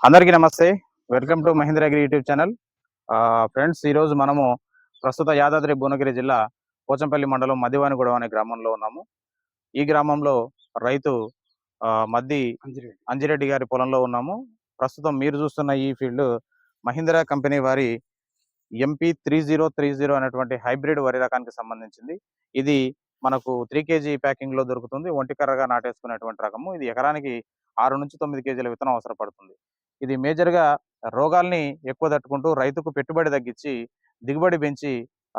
అందరికీ నమస్తే. Welcome to Mahendragiri YouTube channel. Friends, ఈరోజు మనము ప్రస్తుత యాదాద్రి భువనగిరి జిల్లా పోచంపల్లి మండలం మదివానిగూడెం అనే గ్రామంలో ఉన్నాము. ఈ గ్రామంలో రైతు మద్ది అంజిరెడ్డి గారి పొలంలో ఉన్నాము. ప్రస్తుతం మీరు చూస్తున్న ఈ ఫీల్డ్ మహీంద్రా కంపెనీ వారి MP 3030 అనేటువంటి హైబ్రిడ్ వరి రకానికి సంబంధించింది. ఇది మనకు 3 kg ప్యాకింగ్ లో దొరుకుతుంది. ఒంటికర్రగా నాటేసుకునేటువంటి రకము. ఇది ఎకరానికి 6 నుంచి 9 కేజీల విత్తనం అవసరపడుతుంది. ఇది మేజర్గా రోగాల్ని ఎక్కువ తట్టుకుంటూ రైతుకు పెట్టుబడి తగ్గించి దిగుబడి పెంచి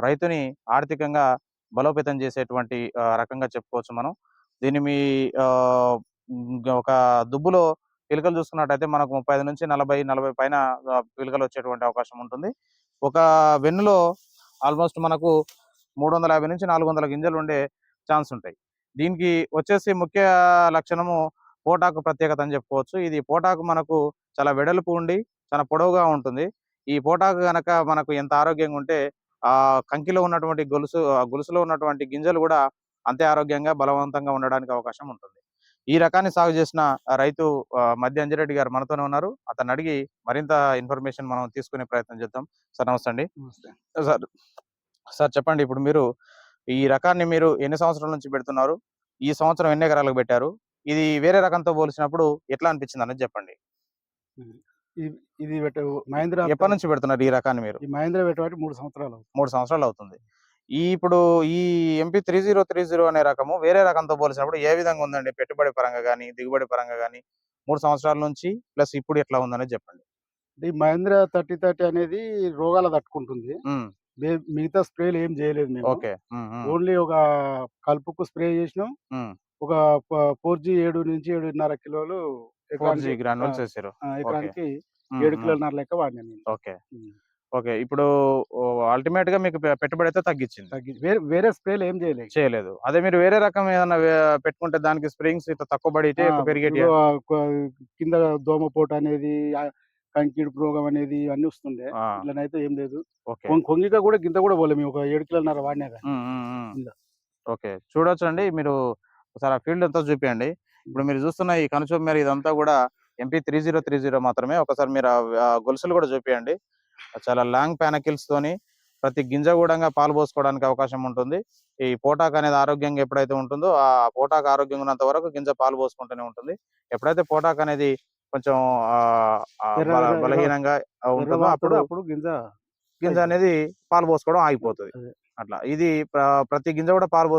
రైతుని ఆర్థికంగా బలోపేతం చేసేటువంటి రకంగా చెప్పుకోవచ్చు మనం. దీన్ని మీ ఒక దుబ్బులో పిలకలు చూసుకున్నట్టయితే మనకు 35 నుంచి 40 పైన పిలకలు వచ్చేటువంటి అవకాశం ఉంటుంది. ఒక వెన్నులో ఆల్మోస్ట్ మనకు 350 నుంచి 400 గింజలు ఉండే ఛాన్స్ ఉంటాయి. దీనికి వచ్చేసి ముఖ్య లక్షణము పోటాకు ప్రత్యేకత అని చెప్పుకోవచ్చు. ఇది పోటాకు మనకు చాలా వెడల్పు ఉండి చాలా పొడవుగా ఉంటుంది. ఈ పోటాకు గనక మనకు ఎంత ఆరోగ్యంగా ఉంటే కంకిలో ఉన్నటువంటి గొలుసులో ఉన్నటువంటి గింజలు కూడా అంతే ఆరోగ్యంగా బలవంతంగా ఉండడానికి అవకాశం ఉంటుంది. ఈ రకాన్ని సాగు చేసిన రైతు మద్ది అంజిరెడ్డి గారు మనతోనే ఉన్నారు. అతను అడిగి మరింత ఇన్ఫర్మేషన్ మనం తీసుకునే ప్రయత్నం చేద్దాం. సార్ నమస్తే అండి. సార్ సార్ చెప్పండి, ఇప్పుడు మీరు ఈ రకాన్ని మీరు ఎన్ని సంవత్సరాల నుంచి పెడుతున్నారు? ఈ సంవత్సరం ఎన్ని ఎకరాలకు పెట్టారు? ఇది వేరే రకంతో పోల్చినప్పుడు ఎట్లా అనిపించింది అనేది చెప్పండి. ఇది మహేంద్ర ఎప్పటి నుంచి పెడుతున్నారు ఈ రకాన్ని మీరు? ఈ మహేంద్ర పెట్టబట్టి 3 సంవత్సరాలు 3 సంవత్సరాలు అవుతుంది. ఇప్పుడు ఈ MP 3030 అనే రకము వేరే రకంతో పోల్చినప్పుడు ఏ విధంగా ఉందండి? పెట్టుబడి పరంగా కానీ దిగుబడి పరంగా కానీ 3 సంవత్సరాల నుంచి ప్లస్ ఇప్పుడు ఎట్లా ఉందనేది చెప్పండి. ఈ మహేంద్ర 3030 అనేది రోగాలు తట్టుకుంటుంది. మిగతా స్ప్రేలు ఏం చేయలేదు మేము. ఓకే. ఓన్లీ ఒక కలుపుకు స్ప్రే చేసినాం. ఒక 4G 7 నుంచి 7.5 కిలోలు గ్రాన్యూల్స్ వేసారు. ఎకరానికి 7 కిలోలన్నర లెక్క వాడినా నేను. Okay okay. ఇప్పుడు అల్టిమేట్ గా మీకు పెట్టుబడి అయితే తగ్గించింది. వేరే స్ప్రేలు ఏం చేయలేదు. అదే మీరు వేరే రకం ఏదైనా పెట్టుకుంటే దానికి స్ప్రింగ్స్ తక్కువ పడితే పెరిగేటి కింద దోమపోటు అనేది, కంకిడు రోగం అనేది అన్ని వస్తుండే. ఇట్లనైతే ఏం లేదు. కొంగిక కూడా గింత కూడా పోలే. మేము ఒక 7 కిలోలన్నర వాడినా. ఓకే, చూడొచ్చు అండి. మీరు ఒకసారి ఆ ఫీల్డ్ అంతా చూపియండి. ఇప్పుడు మీరు చూస్తున్న ఈ కనుచూపు మేర ఇదంతా కూడా MP 3030 మాత్రమే. ఒకసారి మీరు గొలుసులు కూడా చూపియండి. చాలా లాంగ్ పానకిల్స్ తోని ప్రతి గింజ కూడా పాలు పోసుకోవడానికి అవకాశం ఉంటుంది. ఈ పోటాక్ అనేది ఆరోగ్యంగా ఎప్పుడైతే ఉంటుందో ఆ పోటాక్ ఆరోగ్యంగా ఉన్నంత వరకు గింజ పాలు పోసుకుంటూనే ఉంటుంది. ఎప్పుడైతే పోటాక్ అనేది కొంచెం బలహీనంగా ఉంటుందో అప్పుడు గింజ అనేది పాలు పోసుకోవడం ఆగిపోతుంది. అట్లా ఇది ప్రతి గింజ కూడా పాలు